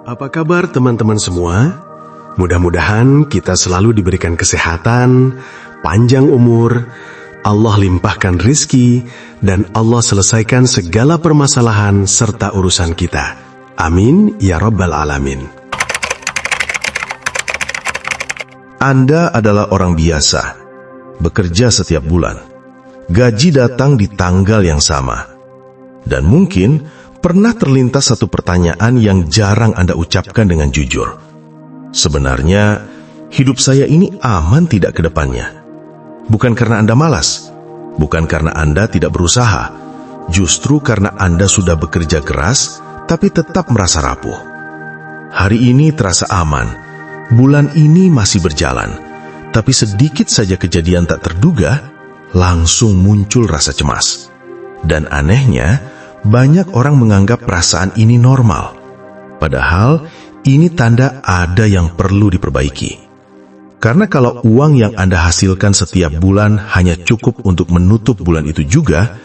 Apa kabar teman-teman semua? Mudah-mudahan kita selalu diberikan kesehatan, panjang umur, Allah limpahkan rizki, dan Allah selesaikan segala permasalahan serta urusan kita. Amin ya Rabbal Alamin. Anda adalah orang biasa, bekerja setiap bulan, gaji datang di tanggal yang sama, dan mungkin pernah terlintas satu pertanyaan yang jarang Anda ucapkan dengan jujur. Sebenarnya, hidup saya ini aman tidak ke depannya? Bukan karena Anda malas, bukan karena Anda tidak berusaha, justru karena Anda sudah bekerja keras, tapi tetap merasa rapuh. Hari ini terasa aman, bulan ini masih berjalan, tapi sedikit saja kejadian tak terduga, langsung muncul rasa cemas. Dan anehnya, banyak orang menganggap perasaan ini normal. Padahal, ini tanda ada yang perlu diperbaiki. Karena kalau uang yang Anda hasilkan setiap bulan hanya cukup untuk menutup bulan itu juga,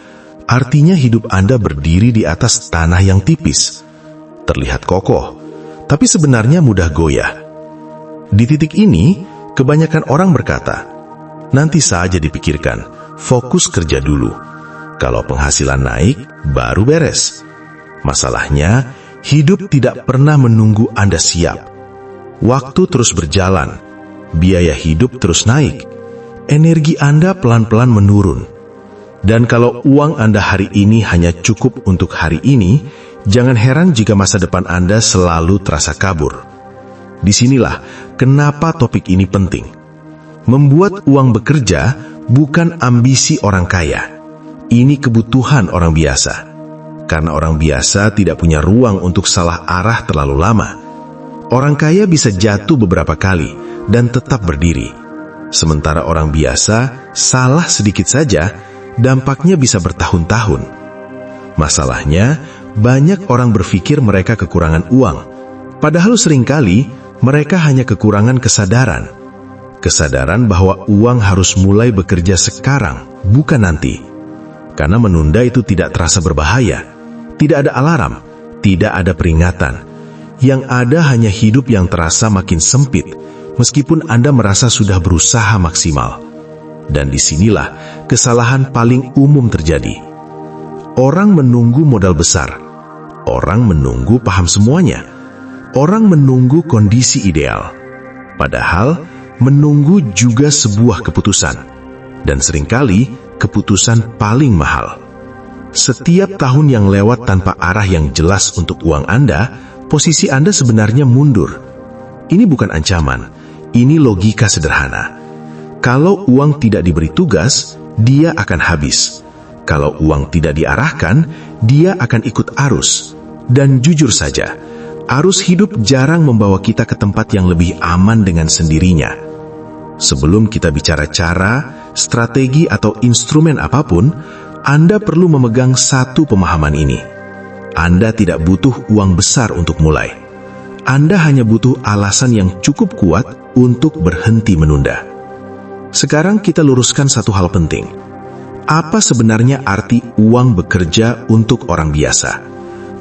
artinya hidup Anda berdiri di atas tanah yang tipis. Terlihat kokoh, tapi sebenarnya mudah goyah. Di titik ini, kebanyakan orang berkata, nanti saja dipikirkan, fokus kerja dulu. Kalau penghasilan naik, baru beres. Masalahnya, hidup tidak pernah menunggu Anda siap. Waktu terus berjalan, biaya hidup terus naik, energi Anda pelan-pelan menurun. Dan kalau uang Anda hari ini hanya cukup untuk hari ini, jangan heran jika masa depan Anda selalu terasa kabur. Disinilah kenapa topik ini penting. Membuat uang bekerja bukan ambisi orang kaya. Ini kebutuhan orang biasa. Karena orang biasa tidak punya ruang untuk salah arah terlalu lama. Orang kaya bisa jatuh beberapa kali dan tetap berdiri. Sementara orang biasa salah sedikit saja, dampaknya bisa bertahun-tahun. Masalahnya, banyak orang berpikir mereka kekurangan uang. Padahal seringkali mereka hanya kekurangan kesadaran. Kesadaran bahwa uang harus mulai bekerja sekarang, bukan nanti. Karena menunda itu tidak terasa berbahaya. Tidak ada alarm, tidak ada peringatan. Yang ada hanya hidup yang terasa makin sempit, meskipun Anda merasa sudah berusaha maksimal. Dan disinilah kesalahan paling umum terjadi. Orang menunggu modal besar. Orang menunggu paham semuanya. Orang menunggu kondisi ideal. Padahal, menunggu juga sebuah keputusan. Dan seringkali, keputusan paling mahal. Setiap tahun yang lewat tanpa arah yang jelas untuk uang Anda, posisi Anda sebenarnya mundur. Ini bukan ancaman, ini logika sederhana. Kalau uang tidak diberi tugas, dia akan habis. Kalau uang tidak diarahkan, dia akan ikut arus. Dan jujur saja, arus hidup jarang membawa kita ke tempat yang lebih aman dengan sendirinya. Sebelum kita bicara cara, strategi atau instrumen apapun, Anda perlu memegang satu pemahaman ini. Anda tidak butuh uang besar untuk mulai. Anda hanya butuh alasan yang cukup kuat untuk berhenti menunda. Sekarang kita luruskan satu hal penting. Apa sebenarnya arti uang bekerja untuk orang biasa?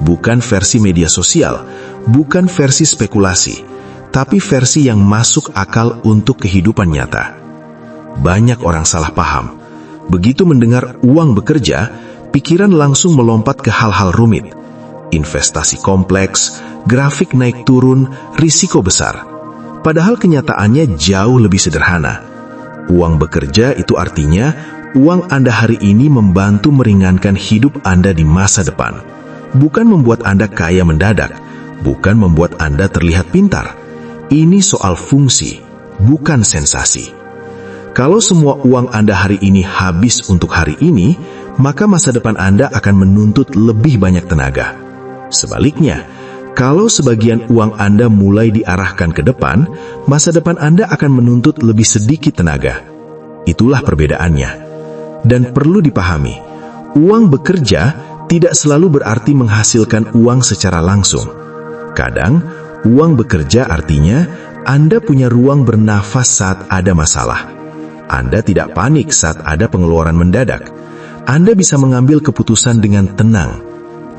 Bukan versi media sosial, bukan versi spekulasi, tapi versi yang masuk akal untuk kehidupan nyata. Banyak orang salah paham. Begitu mendengar uang bekerja, pikiran langsung melompat ke hal-hal rumit. Investasi kompleks, grafik naik turun, risiko besar. Padahal kenyataannya jauh lebih sederhana. Uang bekerja itu artinya uang Anda hari ini membantu meringankan hidup Anda di masa depan. Bukan membuat Anda kaya mendadak, bukan membuat Anda terlihat pintar. Ini soal fungsi, bukan sensasi. Kalau semua uang Anda hari ini habis untuk hari ini, maka masa depan Anda akan menuntut lebih banyak tenaga. Sebaliknya, kalau sebagian uang Anda mulai diarahkan ke depan, masa depan Anda akan menuntut lebih sedikit tenaga. Itulah perbedaannya. Dan perlu dipahami, uang bekerja tidak selalu berarti menghasilkan uang secara langsung. Kadang, uang bekerja artinya Anda punya ruang bernafas saat ada masalah. Anda tidak panik saat ada pengeluaran mendadak. Anda bisa mengambil keputusan dengan tenang.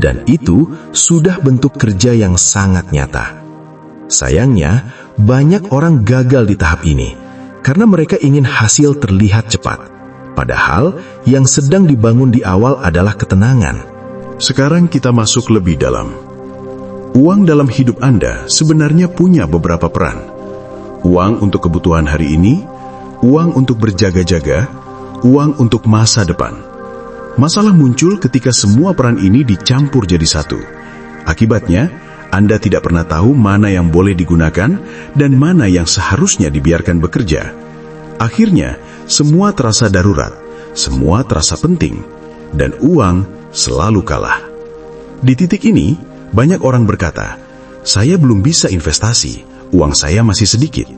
Dan itu sudah bentuk kerja yang sangat nyata. Sayangnya, banyak orang gagal di tahap ini karena mereka ingin hasil terlihat cepat. Padahal yang sedang dibangun di awal adalah ketenangan. Sekarang kita masuk lebih dalam. Uang dalam hidup Anda sebenarnya punya beberapa peran. Uang untuk kebutuhan hari ini, uang untuk berjaga-jaga, uang untuk masa depan. Masalah muncul ketika semua peran ini dicampur jadi satu. Akibatnya, Anda tidak pernah tahu mana yang boleh digunakan dan mana yang seharusnya dibiarkan bekerja. Akhirnya, semua terasa darurat, semua terasa penting, dan uang selalu kalah. Di titik ini, banyak orang berkata, "Saya belum bisa investasi, uang saya masih sedikit."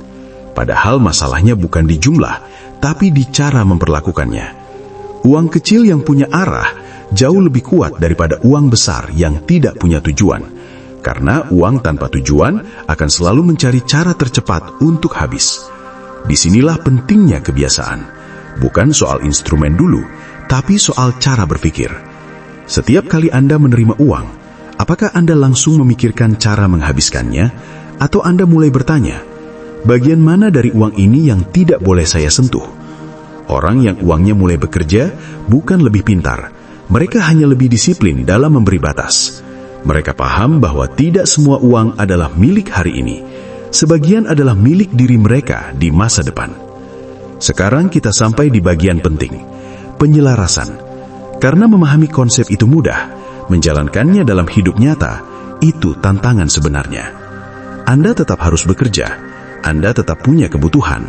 Padahal masalahnya bukan di jumlah, tapi di cara memperlakukannya. Uang kecil yang punya arah jauh lebih kuat daripada uang besar yang tidak punya tujuan. Karena uang tanpa tujuan akan selalu mencari cara tercepat untuk habis. Disinilah pentingnya kebiasaan. Bukan soal instrumen dulu, tapi soal cara berpikir. Setiap kali Anda menerima uang, apakah Anda langsung memikirkan cara menghabiskannya? Atau Anda mulai bertanya, bagian mana dari uang ini yang tidak boleh saya sentuh? Orang yang uangnya mulai bekerja bukan lebih pintar. Mereka hanya lebih disiplin dalam memberi batas. Mereka paham bahwa tidak semua uang adalah milik hari ini. Sebagian adalah milik diri mereka di masa depan. Sekarang kita sampai di bagian penting, penyelarasan. Karena memahami konsep itu mudah, menjalankannya dalam hidup nyata, itu tantangan sebenarnya. Anda tetap harus bekerja, Anda tetap punya kebutuhan,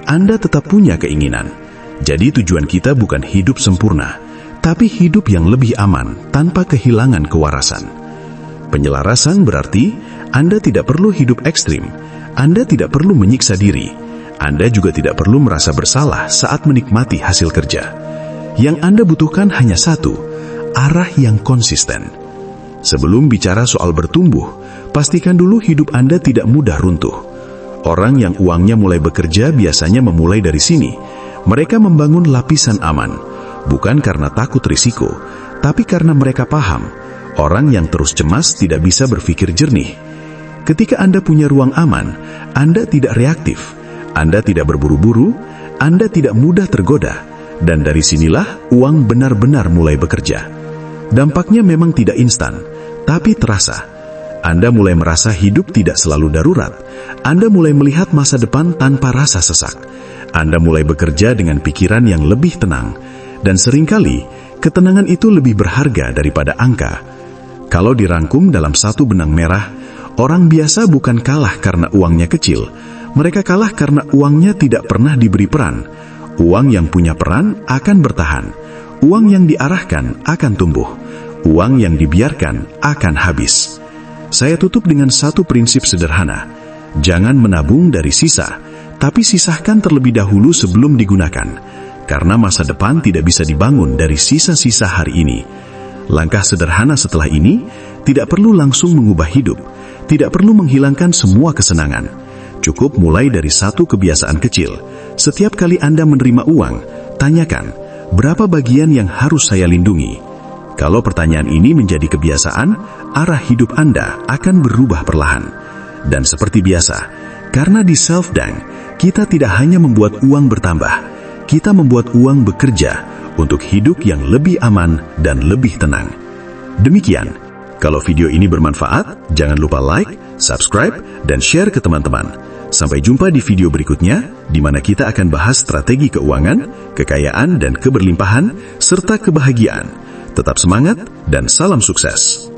Anda tetap punya keinginan. Jadi tujuan kita bukan hidup sempurna, tapi hidup yang lebih aman tanpa kehilangan kewarasan. Penyelarasan berarti Anda tidak perlu hidup ekstrim, Anda tidak perlu menyiksa diri, Anda juga tidak perlu merasa bersalah saat menikmati hasil kerja. Yang Anda butuhkan hanya satu, arah yang konsisten. Sebelum bicara soal bertumbuh, pastikan dulu hidup Anda tidak mudah runtuh. Orang yang uangnya mulai bekerja biasanya memulai dari sini. Mereka membangun lapisan aman, bukan karena takut risiko, tapi karena mereka paham, orang yang terus cemas tidak bisa berpikir jernih. Ketika Anda punya ruang aman, Anda tidak reaktif, Anda tidak berburu-buru, Anda tidak mudah tergoda, dan dari sinilah uang benar-benar mulai bekerja. Dampaknya memang tidak instan, tapi terasa. Anda mulai merasa hidup tidak selalu darurat. Anda mulai melihat masa depan tanpa rasa sesak. Anda mulai bekerja dengan pikiran yang lebih tenang, dan seringkali ketenangan itu lebih berharga daripada angka. Kalau dirangkum dalam satu benang merah, orang biasa bukan kalah karena uangnya kecil, mereka kalah karena uangnya tidak pernah diberi peran. Uang yang punya peran akan bertahan, uang yang diarahkan akan tumbuh, uang yang dibiarkan akan habis. Saya tutup dengan satu prinsip sederhana, jangan menabung dari sisa, tapi sisahkan terlebih dahulu sebelum digunakan, karena masa depan tidak bisa dibangun dari sisa-sisa hari ini. Langkah sederhana setelah ini tidak perlu langsung mengubah hidup, tidak perlu menghilangkan semua kesenangan. Cukup mulai dari satu kebiasaan kecil. Setiap kali Anda menerima uang, tanyakan, berapa bagian yang harus saya lindungi? Kalau pertanyaan ini menjadi kebiasaan, arah hidup Anda akan berubah perlahan. Dan seperti biasa, karena di Self-Dank, kita tidak hanya membuat uang bertambah, kita membuat uang bekerja untuk hidup yang lebih aman dan lebih tenang. Demikian, kalau video ini bermanfaat, jangan lupa like, subscribe, dan share ke teman-teman. Sampai jumpa di video berikutnya, di mana kita akan bahas strategi keuangan, kekayaan dan keberlimpahan, serta kebahagiaan. Tetap semangat dan salam sukses.